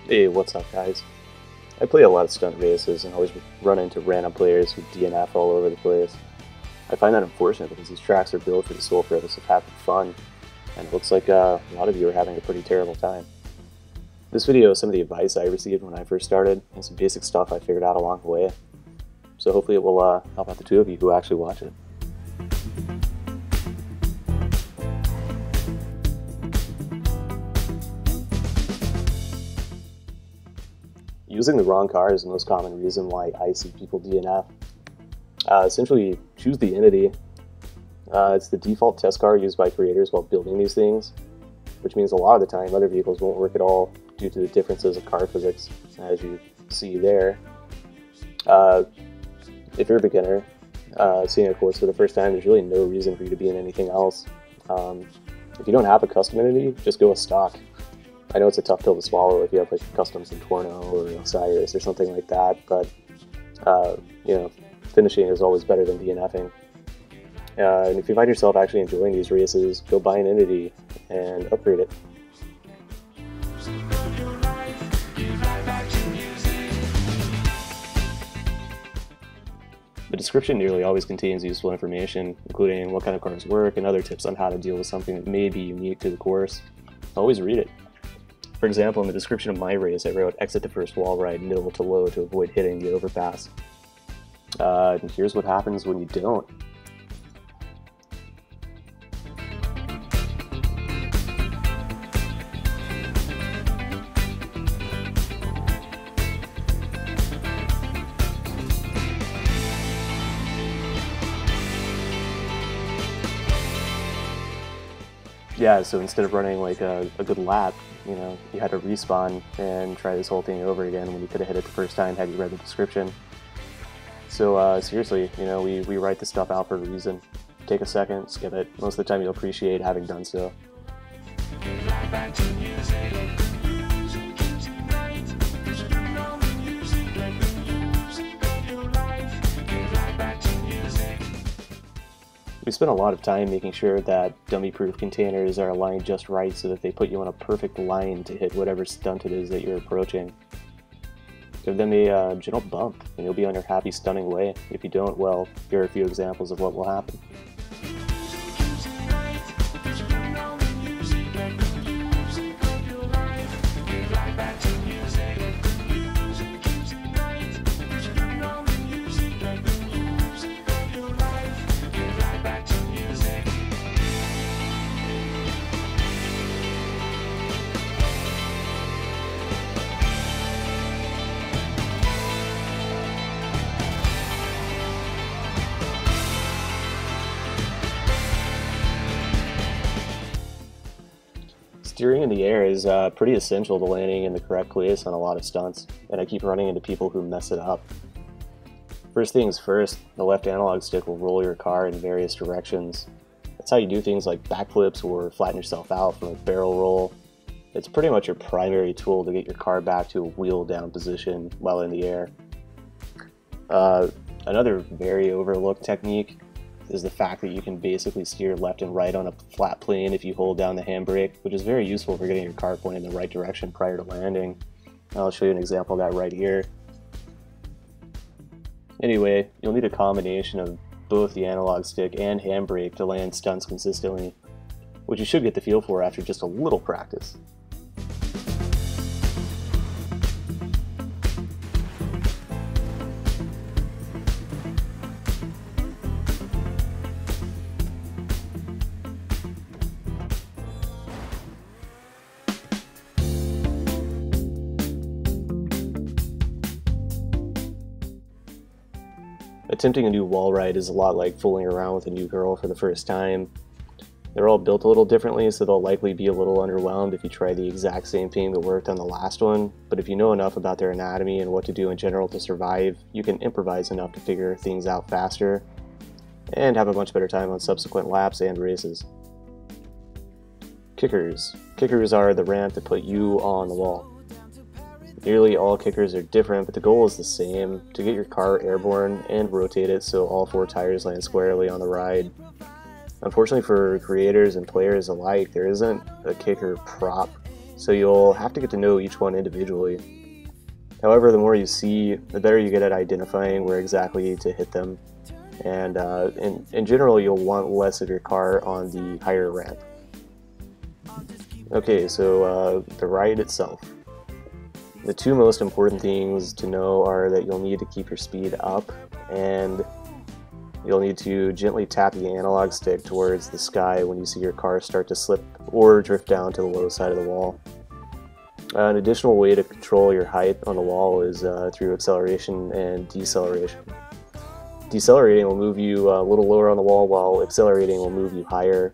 Hey, what's up, guys? I play a lot of stunt races and always run into random players who DNF all over the place. I find that unfortunate because these tracks are built for the sole purpose of having fun, and it looks like a lot of you are having a pretty terrible time. This video is some of the advice I received when I first started, and some basic stuff I figured out along the way. So hopefully it will help out the two of you who actually watch it. Using the wrong car is the most common reason why I see people DNF. Essentially, choose the Entity. It's the default test car used by creators while building these things, which means a lot of the time other vehicles won't work at all due to the differences of car physics, as you see there. If you're a beginner, seeing a course for the first time, there's really no reason for you to be in anything else. If you don't have a custom Entity, just go with stock. I know it's a tough pill to swallow if you have like customs in Torno or Osiris or something like that, but finishing is always better than DNFing. And if you find yourself actually enjoying these races, go buy an Entity and upgrade it. The description nearly always contains useful information, including what kind of cars work and other tips on how to deal with something that may be unique to the course. Always read it. For example, in the description of my race, I wrote exit the first wall ride middle to low to avoid hitting the overpass. And here's what happens when you don't. Yeah, so instead of running like a good lap, you had to respawn and try this whole thing over again when you could have hit it the first time had you read the description. So seriously, we write this stuff out for a reason. Take a second, skip it. Most of the time you'll appreciate having done so. We spent a lot of time making sure that dummy-proof containers are aligned just right so that they put you on a perfect line to hit whatever stunt it is that you're approaching. Give them a gentle bump, and you'll be on your happy stunning way. If you don't, well, here are a few examples of what will happen. Steering in the air is pretty essential to landing in the correct place on a lot of stunts, and I keep running into people who mess it up. First things first, the left analog stick will roll your car in various directions. That's how you do things like backflips or flatten yourself out from a barrel roll. It's pretty much your primary tool to get your car back to a wheel down position while in the air. Another very overlooked technique is the fact that you can basically steer left and right on a flat plane if you hold down the handbrake, which is very useful for getting your car pointed in the right direction prior to landing. I'll show you an example of that right here. Anyway, you'll need a combination of both the analog stick and handbrake to land stunts consistently, which you should get the feel for after just a little practice. Attempting a new wall ride is a lot like fooling around with a new girl for the first time. They're all built a little differently, so they'll likely be a little underwhelmed if you try the exact same thing that worked on the last one, but if you know enough about their anatomy and what to do in general to survive, you can improvise enough to figure things out faster, and have a much better time on subsequent laps and races. Kickers. Kickers are the ramp that put you on the wall. Nearly all kickers are different, but the goal is the same, to get your car airborne and rotate it so all four tires land squarely on the ride. Unfortunately for creators and players alike, there isn't a kicker prop so you'll have to get to know each one individually. However, the more you see, the better you get at identifying where exactly to hit them, and in general, you'll want less of your car on the higher ramp. Okay, so the ride itself. The two most important things to know are that you'll need to keep your speed up, and you'll need to gently tap the analog stick towards the sky when you see your car start to slip or drift down to the low side of the wall. An additional way to control your height on the wall is through acceleration and deceleration. Decelerating will move you a little lower on the wall, while accelerating will move you higher.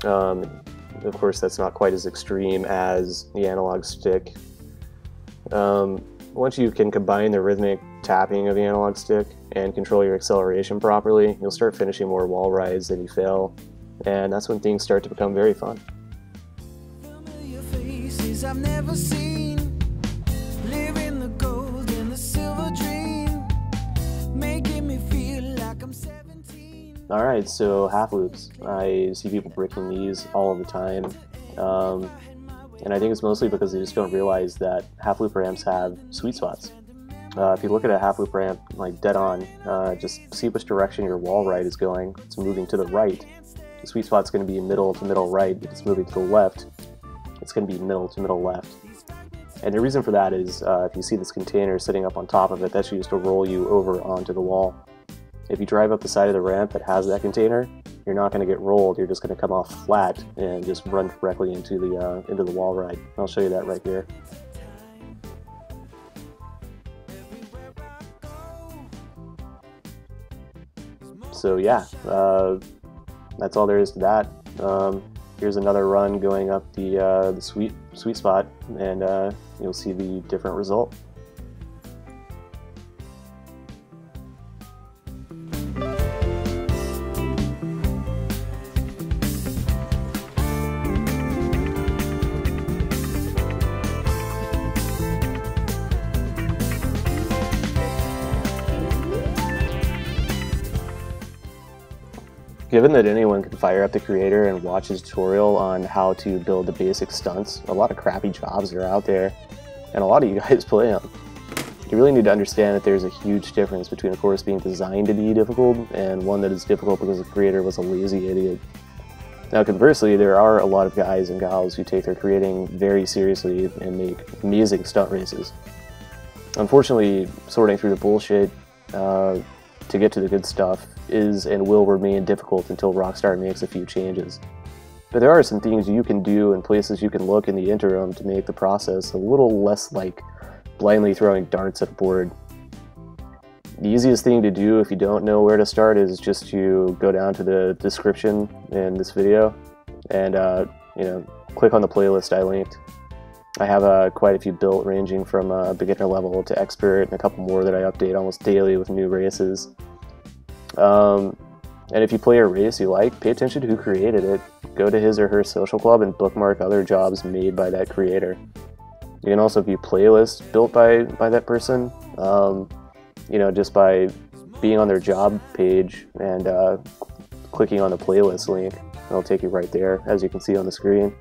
Of course, that's not quite as extreme as the analog stick. Once you can combine the rhythmic tapping of the analog stick and control your acceleration properly, you'll start finishing more wall rides than you fail, and that's when things start to become very fun. I've never seen, living the gold and the silver dream, making me feel like I'm 17. Alright, so half loops. I see people breaking these all of the time. And I think it's mostly because they just don't realize that half loop ramps have sweet spots. If you look at a half loop ramp like dead on, just see which direction your wall ride is going. It's moving to the right. The sweet spot's going to be middle to middle right. If it's moving to the left, it's going to be middle to middle left. And the reason for that is if you see this container sitting up on top of it, that's used to roll you over onto the wall. If you drive up the side of the ramp that has that container, you're not going to get rolled. You're just going to come off flat and just run directly into the wall ride. I'll show you that right here. So yeah, that's all there is to that. Here's another run going up the sweet spot, and you'll see the different result. Given that anyone can fire up the creator and watch his tutorial on how to build the basic stunts, a lot of crappy jobs are out there, and a lot of you guys play them. You really need to understand that there's a huge difference between a course being designed to be difficult and one that is difficult because the creator was a lazy idiot. Now conversely, there are a lot of guys and gals who take their creating very seriously and make amazing stunt races. Unfortunately, sorting through the bullshit to get to the good stuff is and will remain difficult until Rockstar makes a few changes. But there are some things you can do and places you can look in the interim to make the process a little less like blindly throwing darts at a board. The easiest thing to do if you don't know where to start is just to go down to the description in this video and click on the playlist I linked. I have quite a few built ranging from beginner level to expert, and a couple more that I update almost daily with new races. And if you play a race you like, pay attention to who created it. Go to his or her social club and bookmark other jobs made by that creator. You can also view playlists built by that person, just by being on their job page and clicking on the playlist link. It'll take you right there, as you can see on the screen.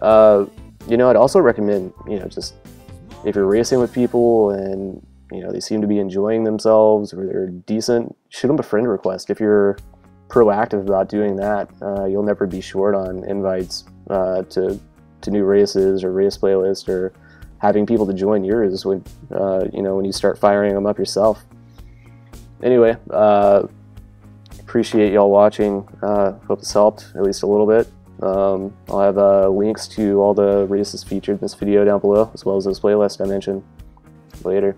I'd also recommend, just if you're racing with people and they seem to be enjoying themselves or they're decent, shoot them a friend request. If you're proactive about doing that, you'll never be short on invites to new races or race playlists, or having people to join yours when when you start firing them up yourself. Anyway, appreciate y'all watching. Hope this helped at least a little bit. I'll have links to all the races featured in this video down below, as well as those playlists I mentioned. Later.